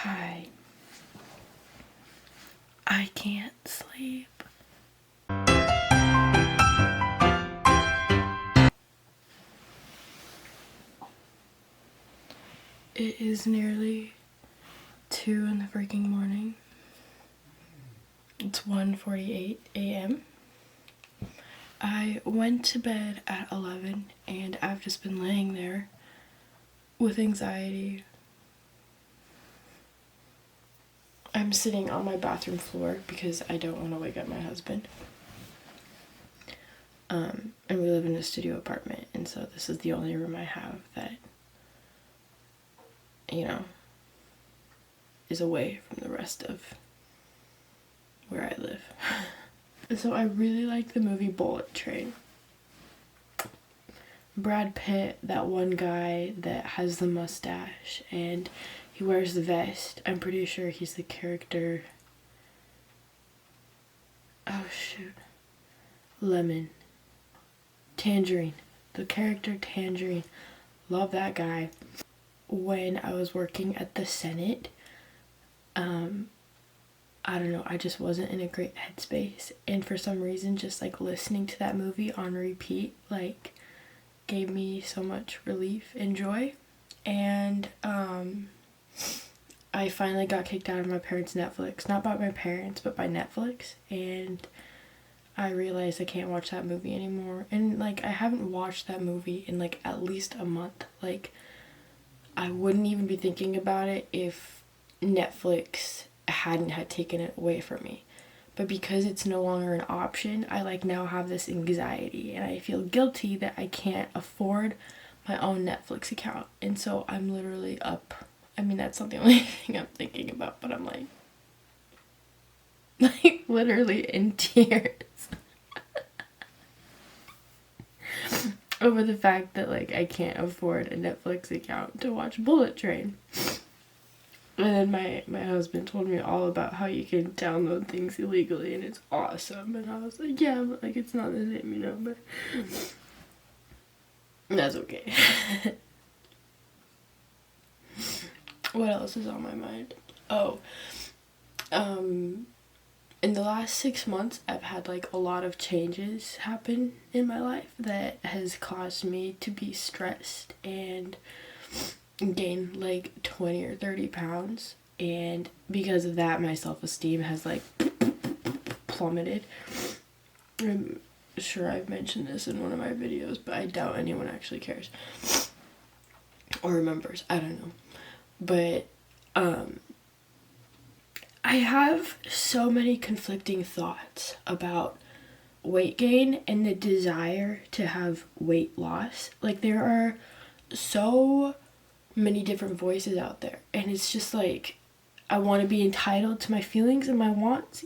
Hi. I can't sleep. It is nearly 2 in the freaking morning. It's 1:48 a.m. I went to bed at 11 and I've just been laying there with anxiety. I'm sitting on my bathroom floor because I don't want to wake up my husband. And we live in a studio apartment, and so this is the only room I have that, is away from the rest of where I live. So I really like the movie Bullet Train. Brad Pitt, that one guy that has the mustache and he wears the vest. I'm pretty sure he's the character. Oh shoot. Lemon. Tangerine. The character Tangerine. Love that guy. When I was working at the Senate, I don't know, I just wasn't in a great headspace, and for some reason just like listening to that movie on repeat like gave me so much relief and joy. And I finally got kicked out of my parents' Netflix, not by my parents but by Netflix, and I realized I can't watch that movie anymore. And like I haven't watched that movie in like at least a month. Like I wouldn't even be thinking about it if Netflix hadn't had taken it away from me. But because it's no longer an option, I like now have this anxiety and I feel guilty that I can't afford my own Netflix account. And so I'm literally up. I mean, that's not the only thing I'm thinking about, but I'm like literally in tears over the fact that like I can't afford a Netflix account to watch Bullet Train. And then my husband told me all about how you can download things illegally and it's awesome. And I was like, yeah, but like it's not the same, but that's okay. What else is on my mind? In the last 6 months, I've had like a lot of changes happen in my life that has caused me to be stressed and gain like 20 or 30 pounds, and because of that my self-esteem has like plummeted. I'm sure I've mentioned this in one of my videos, but I doubt anyone actually cares or remembers. I don't know, but I have so many conflicting thoughts about weight gain and the desire to have weight loss. Like there are so many different voices out there, and it's just like I want to be entitled to my feelings and my wants,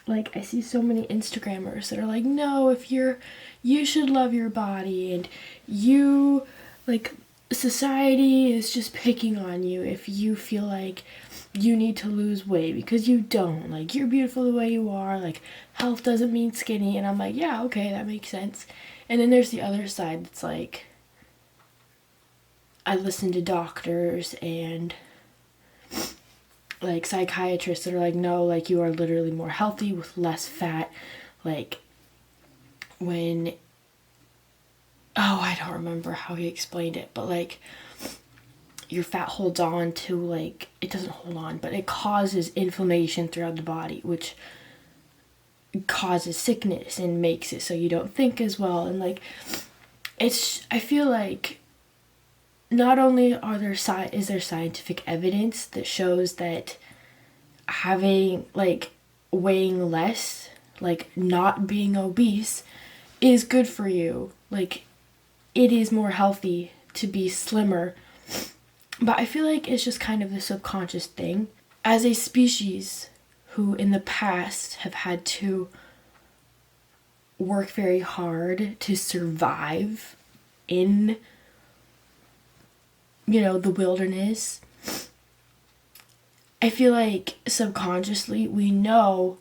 like I see so many Instagrammers that are like, no, you should love your body, and you like society is just picking on you if you feel like you need to lose weight because you don't, like you're beautiful the way you are, like health doesn't mean skinny. And I'm like, yeah, okay, that makes sense. And then there's the other side that's like, I listen to doctors and like psychiatrists that are like, no, like you are literally more healthy with less fat. Like when, I don't remember how he explained it, but like your fat holds on to, like, it doesn't hold on, but it causes inflammation throughout the body, which causes sickness and makes it so you don't think as well. And like I feel like not only is there scientific evidence that shows that having like weighing less, like not being obese, is good for you. Like it is more healthy to be slimmer, but I feel like it's just kind of the subconscious thing. As a species who in the past have had to work very hard to survive in the wilderness, I feel like subconsciously we know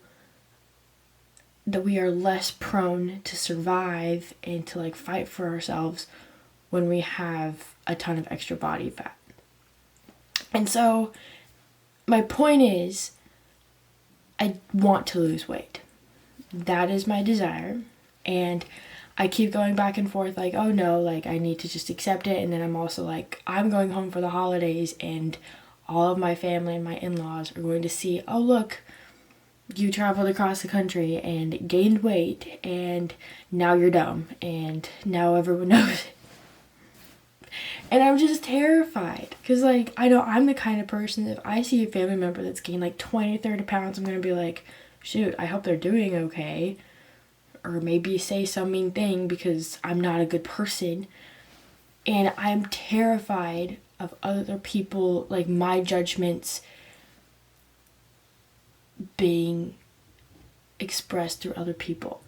that we are less prone to survive and to like fight for ourselves when we have a ton of extra body fat. And so my point is, I want to lose weight. That is my desire. And I keep going back and forth like, oh no, like I need to just accept it. And then I'm also like, I'm going home for the holidays and all of my family and my in-laws are going to see, oh look, you traveled across the country and gained weight and now you're dumb and now everyone knows it. And I'm just terrified because, like, I know I'm the kind of person that if I see a family member that's gained like 20, 30 pounds, I'm going to be like, shoot, I hope they're doing okay. Or maybe say some mean thing because I'm not a good person. And I'm terrified of other people, like my judgments being expressed through other people.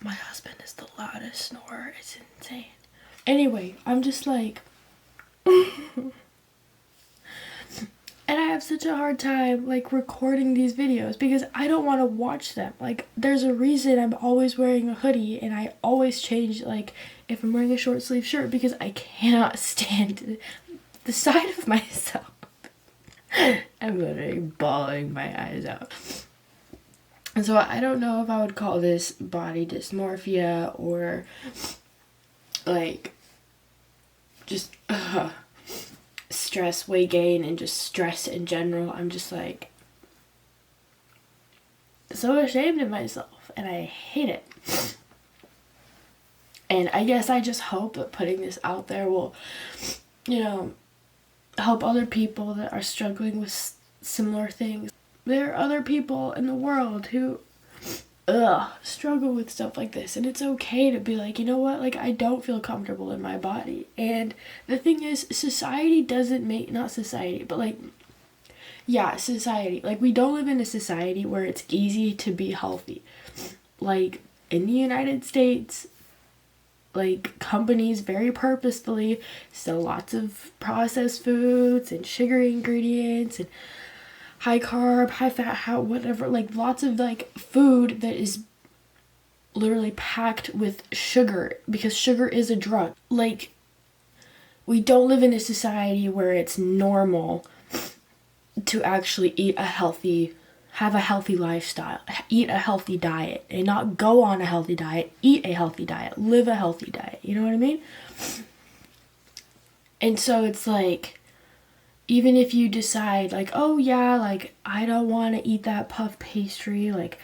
My husband is the loudest snorer. It's insane. Anyway, I'm just like... and I have such a hard time, like, recording these videos because I don't want to watch them. Like, there's a reason I'm always wearing a hoodie and I always change, like, if I'm wearing a short sleeve shirt because I cannot stand the sight of myself. I'm literally bawling my eyes out. And so I don't know if I would call this body dysmorphia or like just stress, weight gain, and just stress in general. I'm just like so ashamed of myself and I hate it. And I guess I just hope that putting this out there will, you know, help other people that are struggling with similar things. There are other people in the world who struggle with stuff like this, and it's okay to be like, you know what, like I don't feel comfortable in my body. And the thing is, society doesn't make, not society, but like, yeah, society, like we don't live in a society where it's easy to be healthy. Like in the United States, like companies very purposefully sell lots of processed foods and sugary ingredients and high carb, high fat, whatever, like lots of like food that is literally packed with sugar because sugar is a drug. Like, we don't live in a society where it's normal to actually eat a healthy, have a healthy lifestyle, eat a healthy diet, and not go on a healthy diet, eat a healthy diet, live a healthy diet. You know what I mean? And so it's like, even if you decide like, oh yeah, like I don't want to eat that puff pastry, like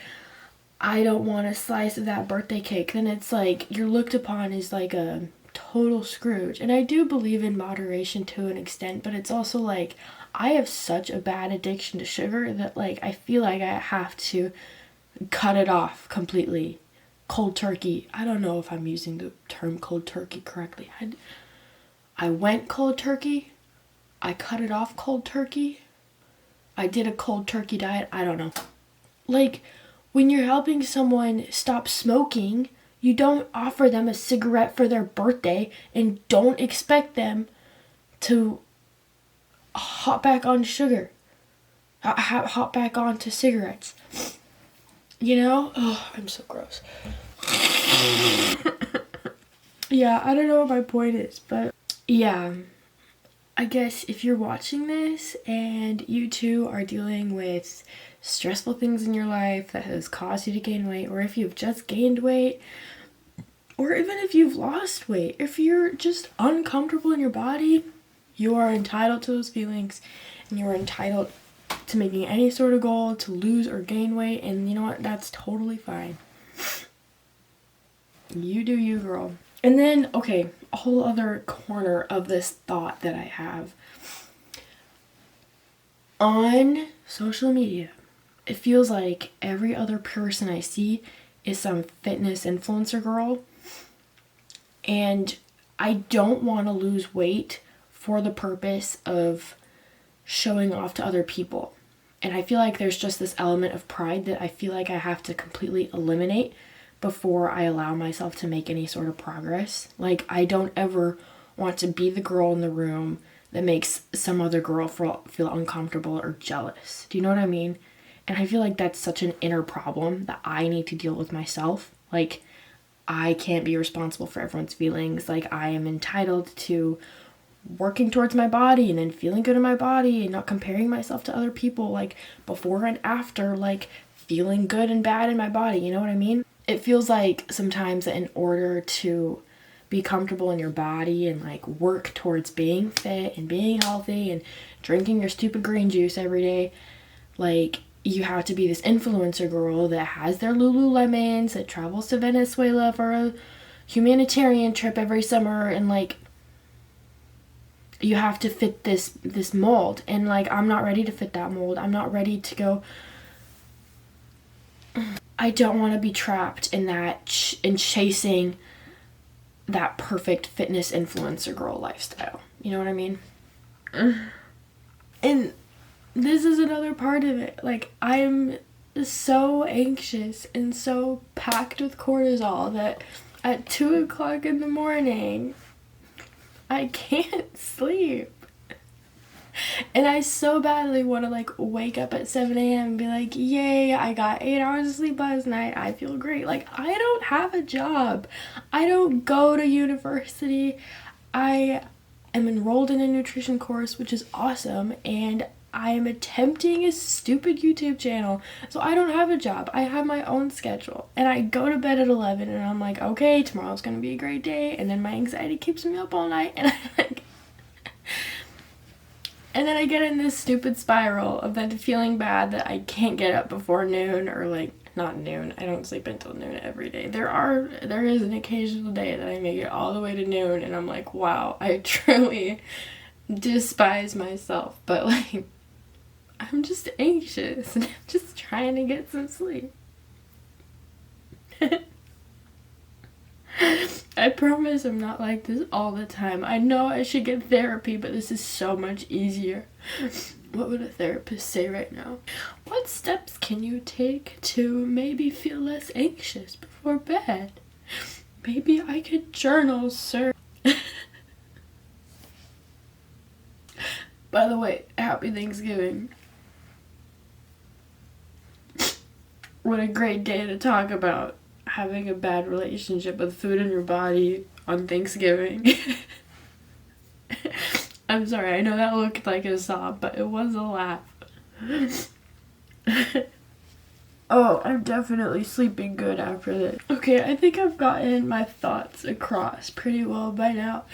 I don't want a slice of that birthday cake, then it's like you're looked upon as like a total Scrooge. And I do believe in moderation to an extent, but it's also like I have such a bad addiction to sugar that like I feel like I have to cut it off completely. Cold turkey. I don't know if I'm using the term cold turkey correctly. I went cold turkey. I cut it off cold turkey. I did a cold turkey diet. I don't know. Like, when you're helping someone stop smoking, you don't offer them a cigarette for their birthday and don't expect them to hop back on sugar. Hop back onto cigarettes. You know? Oh, I'm so gross. Yeah, I don't know what my point is, but yeah. I guess if you're watching this and you too are dealing with stressful things in your life that has caused you to gain weight, or if you've just gained weight, or even if you've lost weight, if you're just uncomfortable in your body, you are entitled to those feelings and you are entitled to making any sort of goal to lose or gain weight, and you know what? That's totally fine. You do you, girl. And then, okay, a whole other corner of this thought that I have. On social media, it feels like every other person I see is some fitness influencer girl. And I don't want to lose weight for the purpose of showing off to other people. And I feel like there's just this element of pride that I feel like I have to completely eliminate before I allow myself to make any sort of progress. Like, I don't ever want to be the girl in the room that makes some other girl feel uncomfortable or jealous. Do you know what I mean? And I feel like that's such an inner problem that I need to deal with myself. Like, I can't be responsible for everyone's feelings. Like, I am entitled to working towards my body and then feeling good in my body and not comparing myself to other people, like before and after, like feeling good and bad in my body, you know what I mean? It feels like sometimes that in order to be comfortable in your body and like work towards being fit and being healthy and drinking your stupid green juice every day, like you have to be this influencer girl that has their Lululemons, that travels to Venezuela for a humanitarian trip every summer, and like you have to fit this mold, and like I'm not ready to fit that mold. I'm not ready to go. I don't want to be trapped in that in chasing that perfect fitness influencer girl lifestyle. You know what I mean? And this is another part of it. Like, I'm so anxious and so packed with cortisol that at 2 o'clock in the morning, I can't sleep. And I so badly want to like wake up at 7 a.m. and be like, yay, I got 8 hours of sleep last night. I feel great. Like, I don't have a job. I don't go to university. I am enrolled in a nutrition course, which is awesome. And I am attempting a stupid YouTube channel. So I don't have a job. I have my own schedule. And I go to bed at 11 and I'm like, okay, tomorrow's going to be a great day. And then my anxiety keeps me up all night. And I'm like... And then I get in this stupid spiral of then feeling bad that I can't get up before noon, or like, not noon, I don't sleep until noon every day. There is an occasional day that I make it all the way to noon and I'm like, wow, I truly despise myself. But like, I'm just anxious and I'm just trying to get some sleep. I promise I'm not like this all the time. I know I should get therapy, but this is so much easier. What would a therapist say right now? What steps can you take to maybe feel less anxious before bed? Maybe I could journal, sir. By the way, happy Thanksgiving. What a great day to talk about having a bad relationship with food in your body on Thanksgiving. I'm sorry, I know that looked like a sob, but it was a laugh. Oh, I'm definitely sleeping good after this. Okay, I think I've gotten my thoughts across pretty well by now.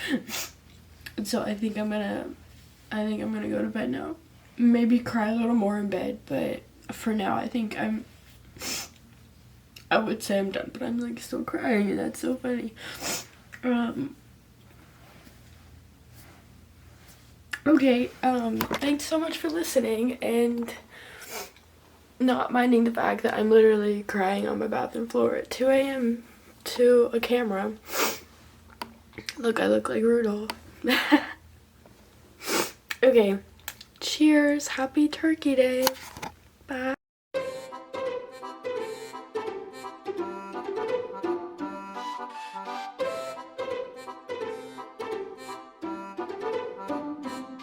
So I think I'm gonna go to bed now. Maybe cry a little more in bed, but for now I think I would say I'm done, but I'm like still crying, and that's so funny. Okay, thanks so much for listening and not minding the fact that I'm literally crying on my bathroom floor at 2 a.m. to a camera. Look, I look like Rudolph. Okay, cheers, happy Turkey Day. Bye.